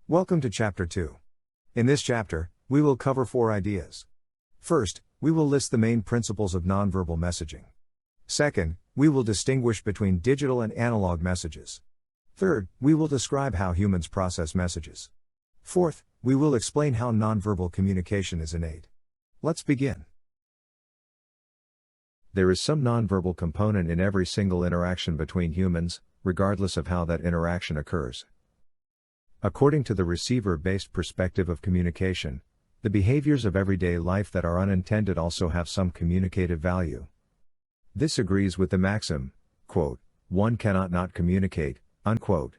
Welcome to Chapter 2. In this chapter, we will cover 4 ideas. First, we will list the main principles of nonverbal messaging. Second, we will distinguish between digital and analog messages. Third, we will describe how humans process messages. Fourth, we will explain how nonverbal communication is innate. Let's begin. There is some nonverbal component in every single interaction between humans, regardless of how that interaction occurs. According to the receiver-based perspective of communication, the behaviors of everyday life that are unintended also have some communicative value. This agrees with the maxim, quote, "One cannot not communicate," unquote.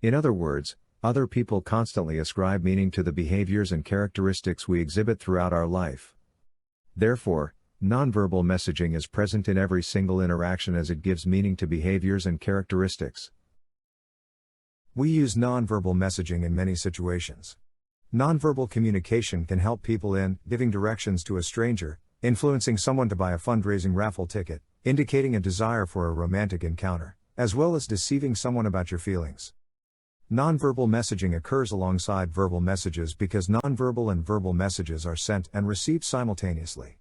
In other words, other people constantly ascribe meaning to the behaviors and characteristics we exhibit throughout our life. Therefore, nonverbal messaging is present in every single interaction as it gives meaning to behaviors and characteristics. We use nonverbal messaging in many situations. Nonverbal communication can help people in giving directions to a stranger, influencing someone to buy a fundraising raffle ticket, indicating a desire for a romantic encounter, as well as deceiving someone about your feelings. Nonverbal messaging occurs alongside verbal messages because nonverbal and verbal messages are sent and received simultaneously.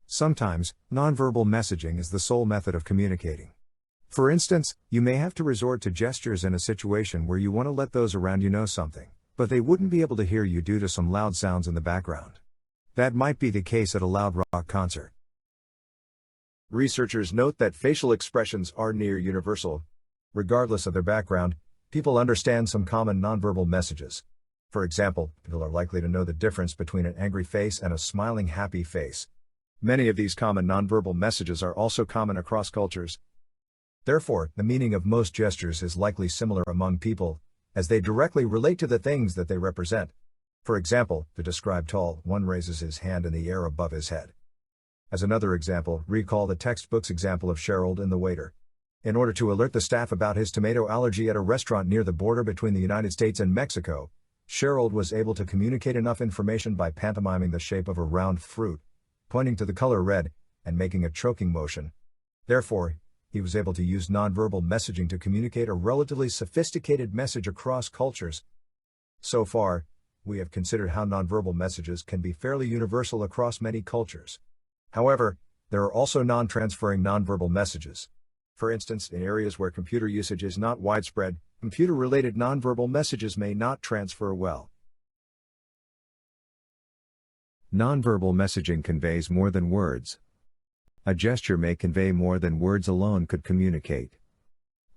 Sometimes, nonverbal messaging is the sole method of communicating. For instance, you may have to resort to gestures in a situation where you want to let those around you know something, but they wouldn't be able to hear you due to some loud sounds in the background. That might be the case at a loud rock concert. Researchers note that facial expressions are near universal. Regardless of their background, people understand some common nonverbal messages. For example, people are likely to know the difference between an angry face and a smiling happy face. Many of these common nonverbal messages are also common across cultures. Therefore, the meaning of most gestures is likely similar among people, as they directly relate to the things that they represent. For example, to describe tall, one raises his hand in the air above his head. As another example, recall the textbook's example of Sherald and the waiter. In order to alert the staff about his tomato allergy at a restaurant near the border between the United States and Mexico, Sherald was able to communicate enough information by pantomiming the shape of a round fruit, pointing to the color red, and making a choking motion. Therefore, he was able to use nonverbal messaging to communicate a relatively sophisticated message across cultures. So far, we have considered how nonverbal messages can be fairly universal across many cultures. However, there are also non-transferring nonverbal messages. For instance, in areas where computer usage is not widespread, computer-related nonverbal messages may not transfer well. Nonverbal messaging conveys more than words. A gesture may convey more than words alone could communicate.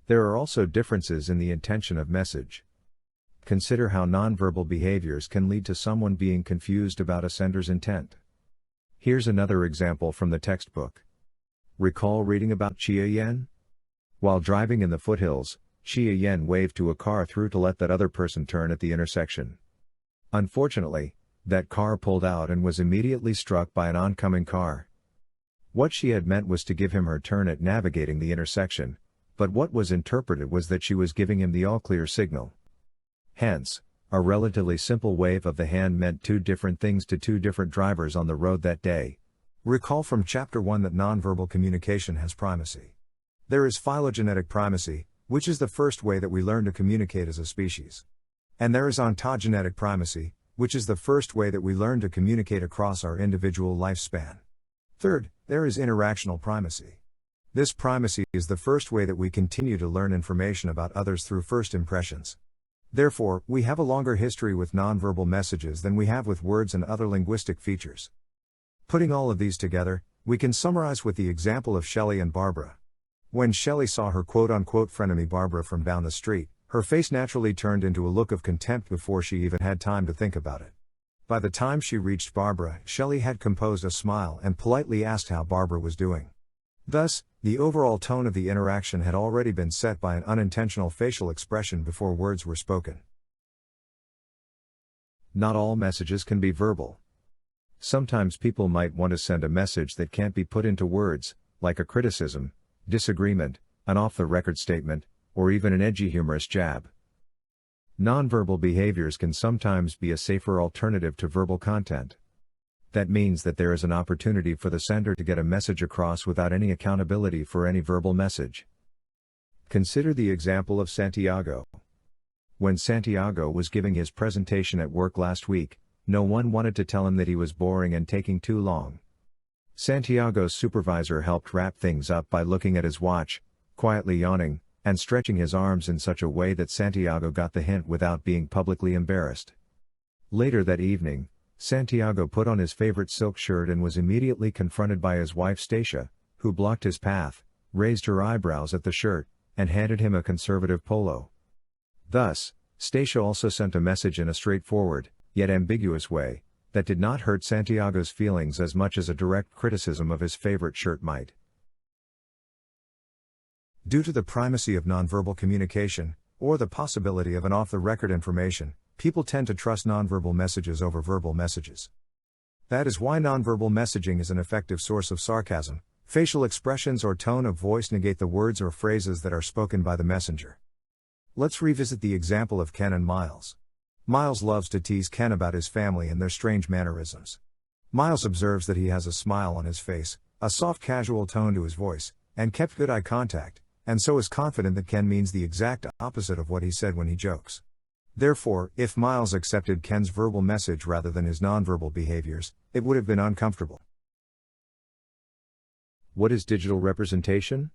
There are also differences in the intention of message. Consider how nonverbal behaviors can lead to someone being confused about a sender's intent. Here's another example from the textbook. Recall reading about Chia Yen? While driving in the foothills, Chia Yen waved to a car through to let that other person turn at the intersection. Unfortunately, that car pulled out and was immediately struck by an oncoming car. What she had meant was to give him her turn at navigating the intersection, but what was interpreted was that she was giving him the all-clear signal. Hence, a relatively simple wave of the hand meant 2 different things to 2 different drivers on the road that day. Recall from Chapter 1 that nonverbal communication has primacy. There is phylogenetic primacy, which is the first way that we learn to communicate as a species. And there is ontogenetic primacy, which is the first way that we learn to communicate across our individual lifespan. Third, there is interactional primacy. This primacy is the first way that we continue to learn information about others through first impressions. Therefore, we have a longer history with nonverbal messages than we have with words and other linguistic features. Putting all of these together, we can summarize with the example of Shelley and Barbara. When Shelley saw her quote-unquote frenemy Barbara from down the street, her face naturally turned into a look of contempt before she even had time to think about it. By the time she reached Barbara, Shelley had composed a smile and politely asked how Barbara was doing. Thus, the overall tone of the interaction had already been set by an unintentional facial expression before words were spoken. Not all messages can be verbal. Sometimes people might want to send a message that can't be put into words, like a criticism, disagreement, an off-the-record statement, or even an edgy humorous jab. Nonverbal behaviors can sometimes be a safer alternative to verbal content. That means that there is an opportunity for the sender to get a message across without any accountability for any verbal message. Consider the example of Santiago. When Santiago was giving his presentation at work last week, no one wanted to tell him that he was boring and taking too long. Santiago's supervisor helped wrap things up by looking at his watch, quietly yawning, and stretching his arms in such a way that Santiago got the hint without being publicly embarrassed. Later that evening, Santiago put on his favorite silk shirt and was immediately confronted by his wife Stacia, who blocked his path, raised her eyebrows at the shirt, and handed him a conservative polo. Thus, Stacia also sent a message in a straightforward, yet ambiguous way, that did not hurt Santiago's feelings as much as a direct criticism of his favorite shirt might. Due to the primacy of nonverbal communication, or the possibility of an off-the-record information, people tend to trust nonverbal messages over verbal messages. That is why nonverbal messaging is an effective source of sarcasm. Facial expressions or tone of voice negate the words or phrases that are spoken by the messenger. Let's revisit the example of Ken and Miles. Miles loves to tease Ken about his family and their strange mannerisms. Miles observes that he has a smile on his face, a soft casual tone to his voice, and kept good eye contact, and so is confident that Ken means the exact opposite of what he said when he jokes. Therefore, if Miles accepted Ken's verbal message rather than his nonverbal behaviors, it would have been uncomfortable. What is digital representation?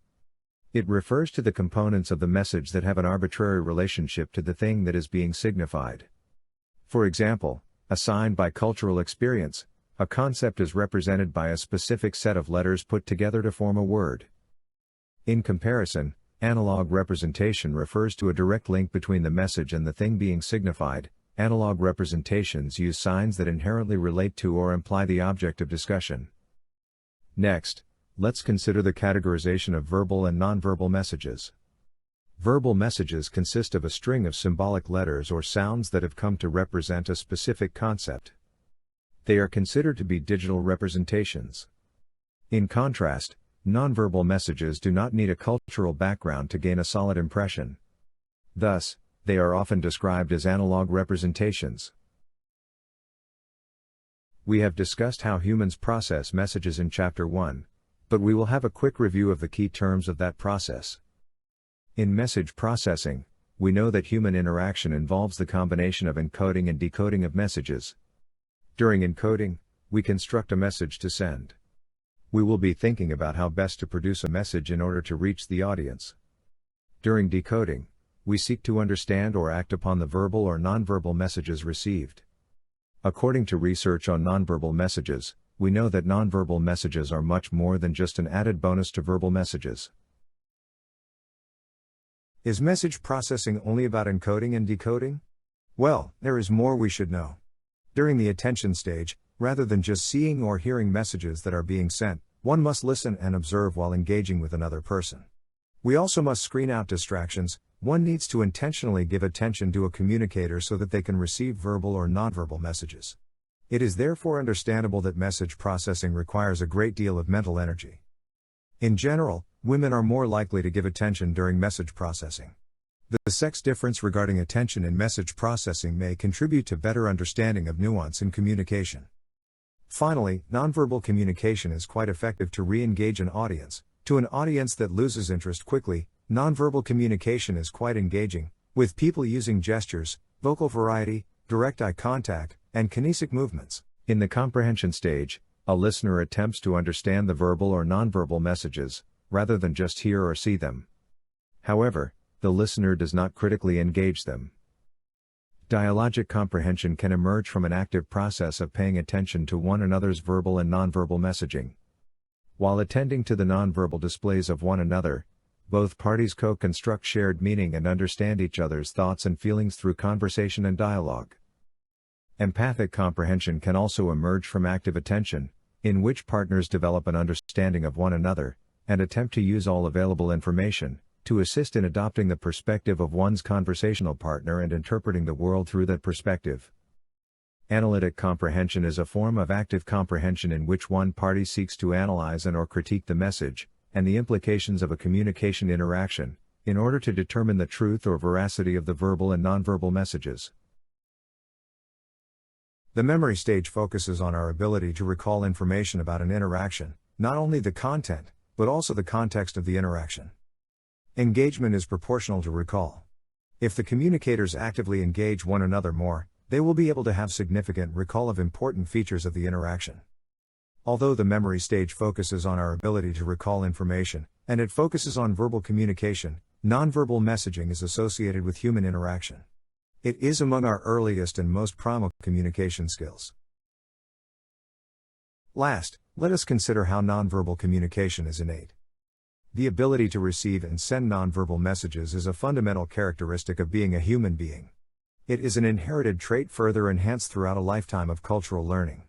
It refers to the components of the message that have an arbitrary relationship to the thing that is being signified. For example, assigned by cultural experience, a concept is represented by a specific set of letters put together to form a word. In comparison, analog representation refers to a direct link between the message and the thing being signified. Analog representations use signs that inherently relate to or imply the object of discussion. Next, let's consider the categorization of verbal and nonverbal messages. Verbal messages consist of a string of symbolic letters or sounds that have come to represent a specific concept. They are considered to be digital representations. In contrast, nonverbal messages do not need a cultural background to gain a solid impression. Thus, they are often described as analog representations. We have discussed how humans process messages in Chapter 1. But we will have a quick review of the key terms of that process. In message processing, we know that human interaction involves the combination of encoding and decoding of messages. During encoding, we construct a message to send. We will be thinking about how best to produce a message in order to reach the audience. During decoding, we seek to understand or act upon the verbal or nonverbal messages received. According to research on nonverbal messages, we know that nonverbal messages are much more than just an added bonus to verbal messages. Is message processing only about encoding and decoding? Well, there is more we should know. During the attention stage, rather than just seeing or hearing messages that are being sent, one must listen and observe while engaging with another person. We also must screen out distractions. One needs to intentionally give attention to a communicator so that they can receive verbal or nonverbal messages. It is therefore understandable that message processing requires a great deal of mental energy. In general, women are more likely to give attention during message processing. The sex difference regarding attention in message processing may contribute to better understanding of nuance in communication. Finally, nonverbal communication is quite effective to re-engage an audience. To an audience that loses interest quickly, nonverbal communication is quite engaging, with people using gestures, vocal variety, direct eye contact, and kinesic movements. In the comprehension stage, a listener attempts to understand the verbal or nonverbal messages, rather than just hear or see them. However, the listener does not critically engage them. Dialogic comprehension can emerge from an active process of paying attention to one another's verbal and nonverbal messaging. While attending to the nonverbal displays of one another, both parties co-construct shared meaning and understand each other's thoughts and feelings through conversation and dialogue. Empathic comprehension can also emerge from active attention, in which partners develop an understanding of one another, and attempt to use all available information, to assist in adopting the perspective of one's conversational partner and interpreting the world through that perspective. Analytic comprehension is a form of active comprehension in which one party seeks to analyze and/or critique the message, and the implications of a communication interaction, in order to determine the truth or veracity of the verbal and nonverbal messages. The memory stage focuses on our ability to recall information about an interaction, not only the content, but also the context of the interaction. Engagement is proportional to recall. If the communicators actively engage one another more, they will be able to have significant recall of important features of the interaction. Although the memory stage focuses on our ability to recall information, and it focuses on verbal communication, nonverbal messaging is associated with human interaction. It is among our earliest and most primal communication skills. Last, let us consider how nonverbal communication is innate. The ability to receive and send nonverbal messages is a fundamental characteristic of being a human being. It is an inherited trait further enhanced throughout a lifetime of cultural learning.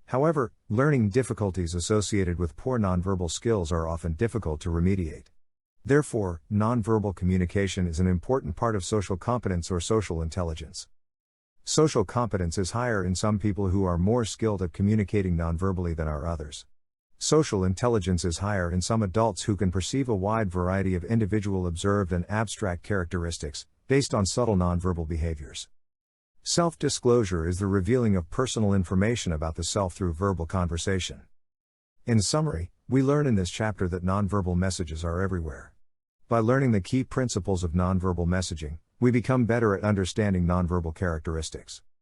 However, learning difficulties associated with poor nonverbal skills are often difficult to remediate. Therefore, nonverbal communication is an important part of social competence or social intelligence. Social competence is higher in some people who are more skilled at communicating nonverbally than are others. Social intelligence is higher in some adults who can perceive a wide variety of individual observed and abstract characteristics, based on subtle nonverbal behaviors. Self-disclosure is the revealing of personal information about the self through verbal conversation. In summary, we learn in this chapter that nonverbal messages are everywhere. By learning the key principles of nonverbal messaging, we become better at understanding nonverbal characteristics.